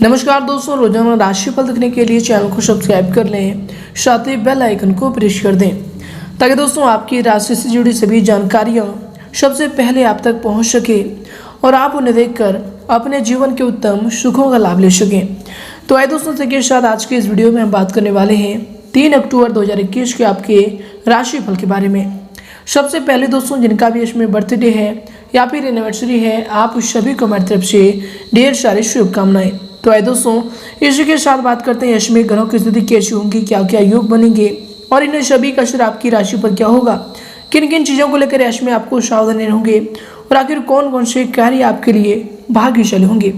नमस्कार दोस्तों, रोजाना राशिफल देखने के लिए चैनल को सब्सक्राइब कर लें, साथ ही बेल आइकन को प्रेस कर दें ताकि दोस्तों आपकी राशि से जुड़ी सभी जानकारियां सबसे पहले आप तक पहुंच सके और आप उन्हें देखकर अपने जीवन के उत्तम सुखों का लाभ ले सकें। तो आइए दोस्तों, के साथ आज के इस वीडियो में हम बात करने वाले हैं 3 अक्टूबर 2021 के आपके राशिफल के बारे में। सबसे पहले दोस्तों, जिनका भी इसमें बर्थडे है या फिर एनिवर्सरी है, आप सभी को हमारी तरफ से ढेर सारी शुभकामनाएं। तो आइए दोस्तों, इसी के साथ बात करते हैं इसमें ग्रहों की स्थिति कैसी होंगी, क्या क्या योग बनेंगे और इन्हें सभी का असर आपकी राशि पर क्या होगा, किन किन चीज़ों को लेकर यश में आपको सावधान होंगे और आखिर कौन कौन से कार्य आपके लिए भाग्यशाली होंगे।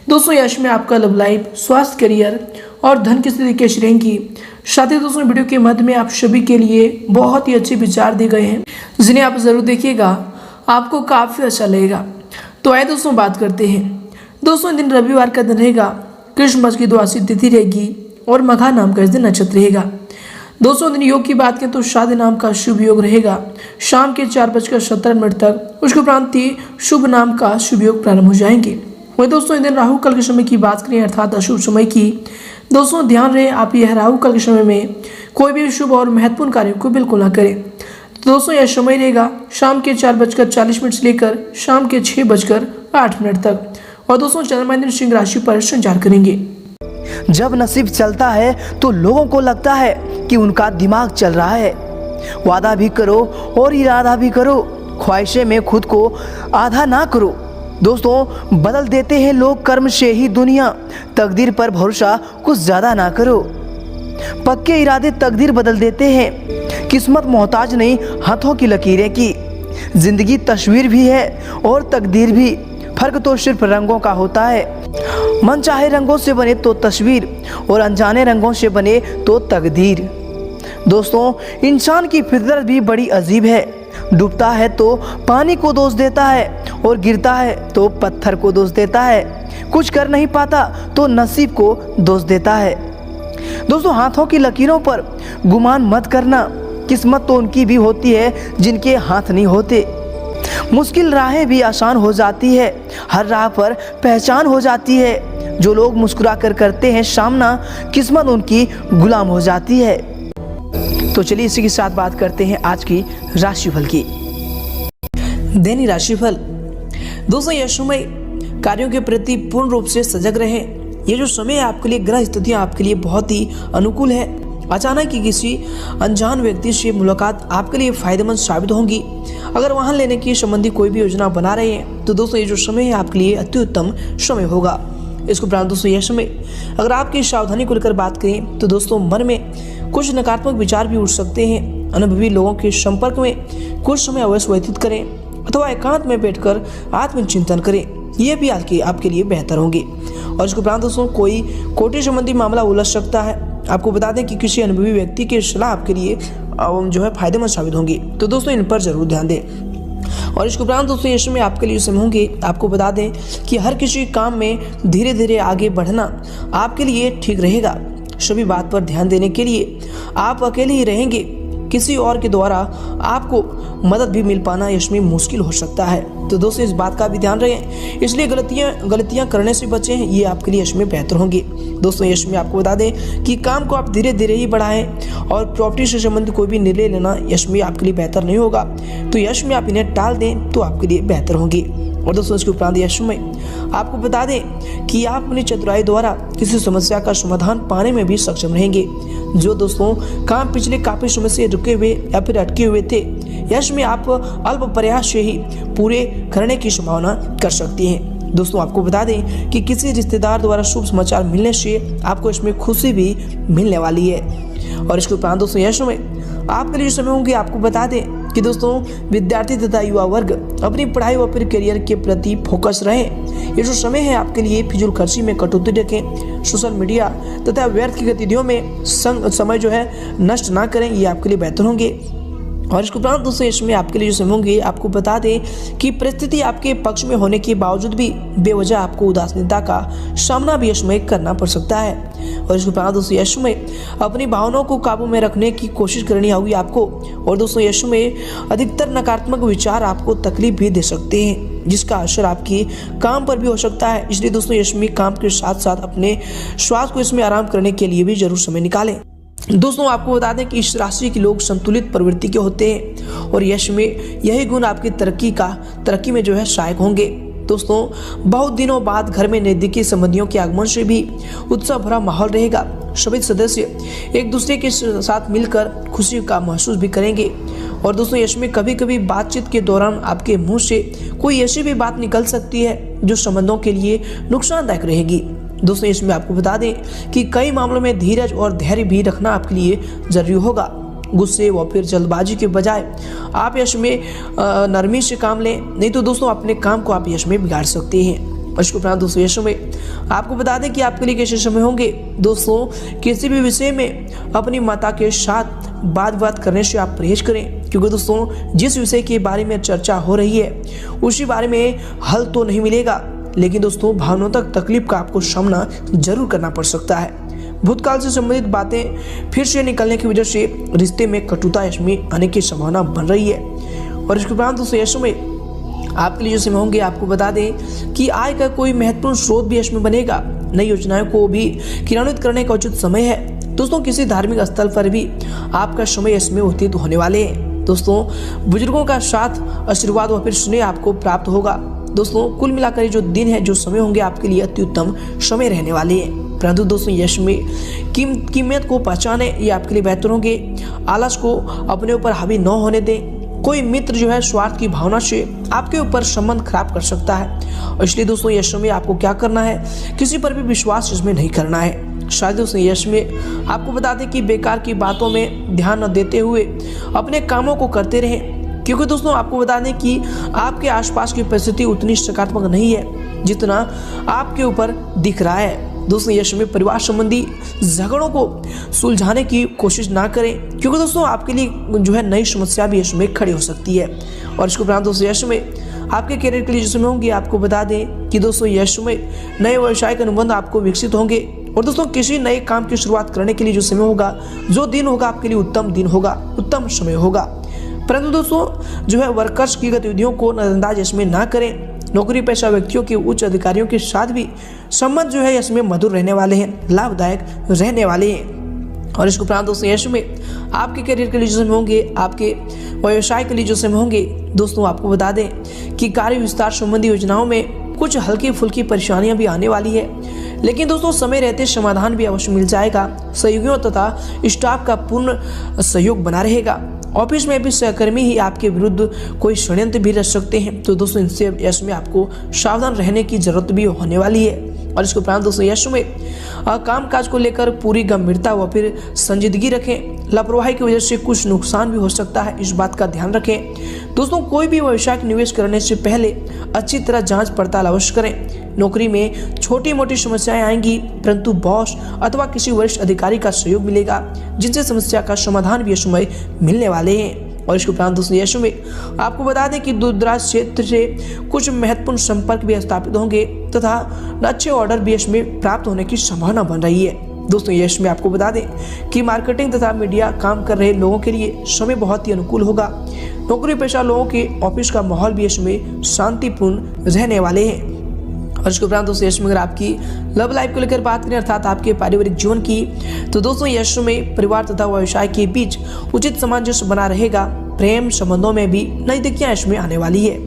दोस्तों, यश में आपका लव लाइफ, स्वास्थ्य, करियर और धन की स्थिति कैसी रहेंगी। साथ ही दोस्तों, वीडियो के मध्य में आप सभी के लिए बहुत ही अच्छे विचार दिए गए हैं जिन्हें आप जरूर देखिएगा, आपको काफ़ी अच्छा लगेगा। तो आइए दोस्तों, बात करते हैं। दोस्तों, दिन रविवार का दिन रहेगा, कृष्ण पक्ष की द्वादशी तिथि रहेगी और मघा नाम का इस दिन नक्षत्र रहेगा। दोस्तों, दिन योग की बात करें तो शादी नाम का शुभ योग रहेगा शाम के 4:17 तक। उसके उपरांत शुभ नाम का शुभ योग प्रारंभ हो जाएंगे। वही दोस्तों, इस दिन राहु काल के समय की बात करें अर्थात अशुभ समय की, दोस्तों ध्यान रहे आप यह राहु काल के समय में कोई भी शुभ और महत्वपूर्ण कार्यों को बिल्कुल ना करें। तो दोस्तों, यह समय रहेगा शाम के 4:40 से लेकर शाम के 6:08 तक। और दोस्तों, चंद्रमा दिन सिंह राशि पर संचार करेंगे। जब नसीब चलता है तो लोगों को लगता है कि उनका दिमाग चल रहा है। वादा भी करो और इरादा भी करो, ख्वाहिशें में खुद को आधा ना करो। दोस्तों, बदल देते हैं लोग कर्म से ही दुनिया, तकदीर पर भरोसा कुछ ज़्यादा ना करो। पक्के इरादे तकदीर बदल देते हैं, किस्मत मोहताज नहीं हाथों की लकीरें की। जिंदगी तस्वीर भी है और तकदीर भी, फर्क तो सिर्फ रंगों का होता है। मन चाहे रंगों से बने तो तस्वीर और अनजाने रंगों से बने तो तकदीर। दोस्तों, इंसान की फितरत भी बड़ी अजीब है। डूबता है तो पानी को दोष देता है और गिरता है तो पत्थर को दोष देता है। कुछ कर नहीं पाता तो नसीब को दोष देता है। दोस्तों, हाथों की लकीरों पर गुमान मत करना, किस्मत तो उनकी भी होती है जिनके हाथ नहीं होते। मुश्किल राहें भी आसान हो जाती है, हर राह पर पहचान हो जाती है। जो लोग मुस्कुरा कर करते हैं सामना, किस्मत उनकी गुलाम हो जाती है। तो चलिए इसी के साथ बात करते हैं आज की राशिफल की। दैनिक राशिफल। दोस्तों, यह समय कार्यों के प्रति पूर्ण रूप से सजग रहें। ये जो समय है आपके लिए, ग्रह स्थितियां आपके लिए बहुत ही अनुकूल है। अचानक ही किसी अनजान व्यक्ति से मुलाकात आपके लिए फायदेमंद साबित होंगी। अगर वाहन लेने की संबंधी कोई भी योजना बना रहे हैं तो दोस्तों, ये जो समय है आपके लिए अति उत्तम समय होगा। इसके उपरांत दोस्तों, यह समय अगर आपकी सावधानी को लेकर बात करें तो दोस्तों, मन में कुछ नकारात्मक विचार भी उठ सकते हैं। अनुभवी लोगों के संपर्क में कुछ समय अवश्य व्यतीत करें अथवा एकांत में बैठकर आत्मचिंतन करें, यह भी आपके लिए बेहतर होंगे। और इसके उपरांत दोस्तों, कोई कोर्ट संबंधी मामला उलझ सकता है। आपको बता दें कि किसी अनुभवी व्यक्ति की सलाह आपके लिए जो है फायदेमंद साबित होंगी, तो दोस्तों इन पर जरूर ध्यान दें। और इसके उपरांत दोस्तों, ये समय आपके लिए समय होंगे। आपको बता दें कि हर किसी काम में धीरे धीरे आगे बढ़ना आपके लिए ठीक रहेगा। सभी बात पर ध्यान देने के लिए आप अकेले ही रहेंगे, किसी और के द्वारा आपको मदद भी मिल पाना इसमें मुश्किल हो सकता है। तो दोस्तों, इस बात का भी ध्यान रखें, इसलिए गलतियां करने से बचें, ये आपके लिए इसमें बेहतर होंगे। दोस्तों, इसमें आपको बता दें कि काम को आप धीरे धीरे ही बढ़ाएं और प्रॉपर्टी से संबंधित कोई भी निर्णय लेना इसमें आपके लिए बेहतर नहीं होगा। तो यश में आप इन्हें टाल दें तो आपके लिए बेहतर होंगे। और दोस्तों, इसके उपरांत यश में आपको बता दें कि आप अपनी चतुराई द्वारा किसी समस्या का समाधान पाने में भी सक्षम रहेंगे। जो दोस्तों काम पिछले काफी समय से रुके हुए या फिर अटके हुए थे, यश में आप अल्प प्रयास से ही पूरे करने की संभावना कर सकती हैं। दोस्तों, आपको बता दें कि किसी रिश्तेदार द्वारा शुभ समाचार मिलने से आपको इसमें खुशी भी मिलने वाली है। और इसके उपरांत दोस्तों, यश में आपके लिए समय होंगे। आपको बता दें कि दोस्तों विद्यार्थी तथा युवा वर्ग अपनी पढ़ाई व फिर करियर के प्रति फोकस रहें। ये जो समय है आपके लिए फिजूल खर्ची में कटौती रखें, सोशल मीडिया तथा व्यर्थ की गतिविधियों में समय जो है नष्ट ना करें, ये आपके लिए बेहतर होंगे। और इसके उपरांत दोस्तों, इसमें आपके लिए जो समय होंगे, आपको बता दें कि परिस्थिति आपके पक्ष में होने के बावजूद भी बेवजह आपको उदासीनता का सामना भी इसमें करना पड़ सकता है। और इसके उपरांत दोस्तों, यश में अपनी भावनाओं को काबू में रखने की कोशिश करनी होगी आपको। और दोस्तों, यश में अधिकतर नकारात्मक विचार आपको तकलीफ भी दे सकते हैं। जिसका असर आपकी काम पर भी हो सकता है। इसलिए दोस्तों यश में काम के साथ साथ अपने स्वास्थ्य को इसमें आराम करने के लिए भी जरूर समय निकालें। दोस्तों आपको बता दें कि इस राशि के लोग संतुलित प्रवृत्ति के होते हैं और यश में यही गुण आपकी तरक्की में जो है सहायक होंगे। दोस्तों बहुत दिनों बाद घर में नजदीकी संबंधियों के आगमन से भी उत्साह भरा माहौल रहेगा। सभी सदस्य एक दूसरे के साथ मिलकर खुशी का महसूस भी करेंगे। और दोस्तों यश में कभी कभी बातचीत के दौरान आपके मुंह से कोई ऐसी भी बात निकल सकती है जो संबंधों के लिए नुकसानदायक रहेगी। दोस्तों इसमें आपको बता दें कि कई मामलों में धीरज और धैर्य भी रखना आपके लिए जरूरी होगा। गुस्से व फिर जल्दबाजी के बजाय आप यश में नरमी से काम लें, नहीं तो दोस्तों अपने काम को आप यश में बिगाड़ सकते हैं। इसके उपरांत दोस्तों यश में आपको बता दें कि आपके लिए कैसे समय होंगे। दोस्तों किसी भी विषय में अपनी माता के साथ बात करने से आप परहेज करें, क्योंकि दोस्तों जिस विषय के बारे में चर्चा हो रही है उसी बारे में हल तो नहीं मिलेगा, लेकिन दोस्तों भावनात्मक तकलीफ का आपको सामना जरूर करना पड़ सकता है। भूतकाल से संबंधित बातें फिर से निकलने की वजह से रिश्ते में कटुता इसमें आने की संभावना बन रही है। और इसके उपरांत दोस्तों यश में आपके लिए जो समय होंगे, आपको बता दें कि आय का कोई महत्वपूर्ण स्रोत भी इसमें बनेगा। नई योजनाओं को भी क्रियान्वित करने का उचित समय है। दोस्तों किसी धार्मिक स्थल पर भी आपका समय इसमें व्यतीत होने वाले हैं। दोस्तों बुजुर्गों का साथ आशीर्वाद व फिर स्नेह आपको प्राप्त होगा। दोस्तों कुल मिलाकर जो दिन है, जो समय होंगे आपके लिए अति उत्तम समय रहने वाले हैं। परंतु दोस्तों यश में कीमत को पहचाने ये आपके लिए बेहतर होंगे। आलस को अपने ऊपर हावी न होने दें। कोई मित्र जो है स्वार्थ की भावना से आपके ऊपर संबंध खराब कर सकता है, और इसलिए दोस्तों यश में आपको क्या करना है, किसी पर भी विश्वास इसमें नहीं करना है। शायद दोस्तों यश में आपको बता दें कि बेकार की बातों में ध्यान न देते हुए अपने कामों को करते रहें, क्योंकि दोस्तों आपको बता दें कि आपके आसपास की परिस्थिति उतनी सकारात्मक नहीं है जितना आपके ऊपर दिख रहा है। दोस्तों यश में परिवार संबंधी झगड़ों को सुलझाने की कोशिश ना करें, क्योंकि दोस्तों आपके लिए जो है नई समस्या भी यश में खड़ी हो सकती है। और इसके उपरांत दोस्तों यश में आपके करियर के लिए जो समय होंगे, आपको बता दें कि दोस्तों यश में नए व्यवसायिक अनुबंध आपको विकसित होंगे। और दोस्तों किसी नए काम की शुरुआत करने के लिए जो समय होगा, जो दिन होगा आपके लिए उत्तम दिन होगा, उत्तम समय होगा। परंतु दोस्तों जो है वर्कर्स की गतिविधियों को नजरअंदाज इसमें ना करें। नौकरी पेशा व्यक्तियों के उच्च अधिकारियों के साथ भी संबंध जो है इसमें मधुर रहने वाले हैं, लाभदायक रहने वाले हैं। और इसके उपरांत दोस्तों यश में आपके करियर के लिए जो समय होंगे, आपके व्यवसाय के लिए जो समय होंगे, दोस्तों आपको बता दें कि कार्य विस्तार संबंधी योजनाओं में कुछ हल्की फुल्की परेशानियां भी आने वाली है, लेकिन दोस्तों समय रहते समाधान भी अवश्य मिल जाएगा। सहयोगियों तथा स्टाफ का पूर्ण सहयोग बना रहेगा। ऑफिस में भी सहकर्मी ही आपके विरुद्ध कोई षड्यंत्र भी रच सकते हैं, तो दोस्तों इनसे यश में आपको सावधान रहने की जरूरत भी होने वाली है। और इसके उपरांत दोस्तों यश में काम काज को लेकर पूरी गंभीरता व फिर संजीदगी रखें। लापरवाही की वजह से कुछ नुकसान भी हो सकता है, इस बात का ध्यान रखें। दोस्तों कोई भी व्यवसायिक निवेश करने से पहले अच्छी तरह जांच पड़ताल अवश्य करें। नौकरी में छोटी मोटी समस्याएं आएंगी, परंतु बॉस अथवा किसी वरिष्ठ अधिकारी का सहयोग मिलेगा, जिनसे समस्या का समाधान भी समय मिलने वाले हैं। और इसके उपरांत दोस्तों यश में आपको बता दें कि दूरदराज क्षेत्र से कुछ महत्वपूर्ण संपर्क भी स्थापित होंगे तथा अच्छे ऑर्डर भी इसमें प्राप्त होने की संभावना बन रही है। दोस्तों यश में आपको बता दें कि मार्केटिंग तथा मीडिया काम कर रहे लोगों के लिए समय बहुत ही अनुकूल होगा। नौकरी पेशा लोगों के ऑफिस का माहौल भी इसमें शांतिपूर्ण रहने वाले हैं। और इसके उपरांत दोस्तों यश में अगर आपकी लव लाइफ को लेकर बात करें, अर्थात आपके पारिवारिक जीवन की, तो दोस्तों यश में परिवार तथा व्यवसाय के बीच उचित सामंजस्य बना रहेगा। प्रेम संबंधों में भी नजदीकियां इसमें आने वाली है।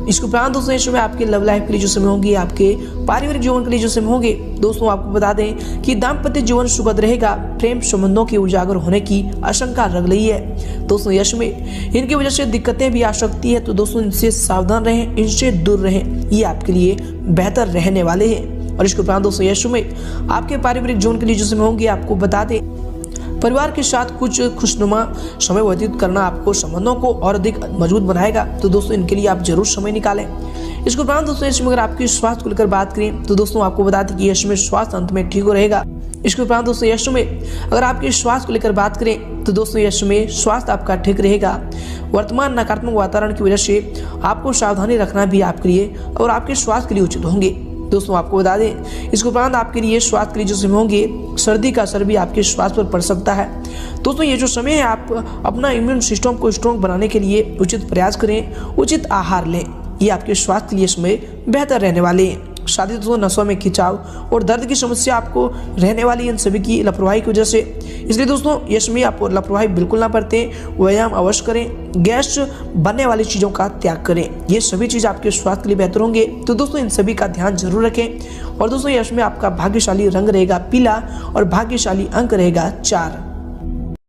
इसके उपरांत दोस्तों यश में आपके लव लाइफ के लिए जो समय होंगे, आपके पारिवारिक जीवन के लिए जो समय होंगे, दोस्तों आपको बता दें कि दाम्पत्य जीवन सुखद रहेगा। प्रेम संबंधों के उजागर होने की आशंका लग रही है। दोस्तों यश में इनकी वजह से दिक्कतें भी आ सकती है, तो दोस्तों इनसे सावधान रहें, इनसे दूर रहें, ये आपके लिए बेहतर रहने वाले हैं। और इसके उपरांत दोस्तों यश में आपके पारिवारिक जीवन के लिए जो समय होंगे, आपको बता दें परिवार के साथ कुछ खुशनुमा समय व्यतीत करना आपको संबंधों को और अधिक मजबूत बनाएगा, तो दोस्तों इनके लिए आप जरूर समय निकालें। इसके उपरांत दोस्तों इसमें अगर आपकी स्वास्थ्य को लेकर बात करें, तो दोस्तों आपको बता दें कि यश में स्वास्थ्य अंत में ठीक हो रहेगा। इसके उपरांत दोस्तों यश में अगर आपके स्वास्थ्य को लेकर बात करें, तो दोस्तों यश में स्वास्थ्य आपका ठीक रहेगा। वर्तमान नकारात्मक वातावरण की वजह से आपको सावधानी रखना भी आपके लिए और आपके स्वास्थ्य के लिए उचित होंगे। दोस्तों आपको बता दें इसके उपरांत आपके लिए स्वास्थ्य के लिए जो समय होंगे, सर्दी का असर भी आपके स्वास्थ्य पर पड़ सकता है। दोस्तों ये जो समय है, आप अपना इम्यून सिस्टम को स्ट्रॉन्ग बनाने के लिए उचित प्रयास करें, उचित आहार लें, ये आपके स्वास्थ्य के लिए समय बेहतर रहने वाले हैं। शादी दोस्तों नसों में खिंचाव और दर्द की समस्या आपको रहने वाली इन सभी की लापरवाही की वजह से, इसलिए दोस्तों ये समय आप लापरवाही बिल्कुल ना बरतें, व्यायाम अवश्य करें, गैस बनने वाली चीज़ों का त्याग करें। ये सभी चीज़ आपके स्वास्थ्य के लिए बेहतर होंगे। तो दोस्तों इन सभी का ध्यान जरूर रखें। और दोस्तों यश में आपका भाग्यशाली रंग रहेगा पीला और भाग्यशाली अंक रहेगा 4।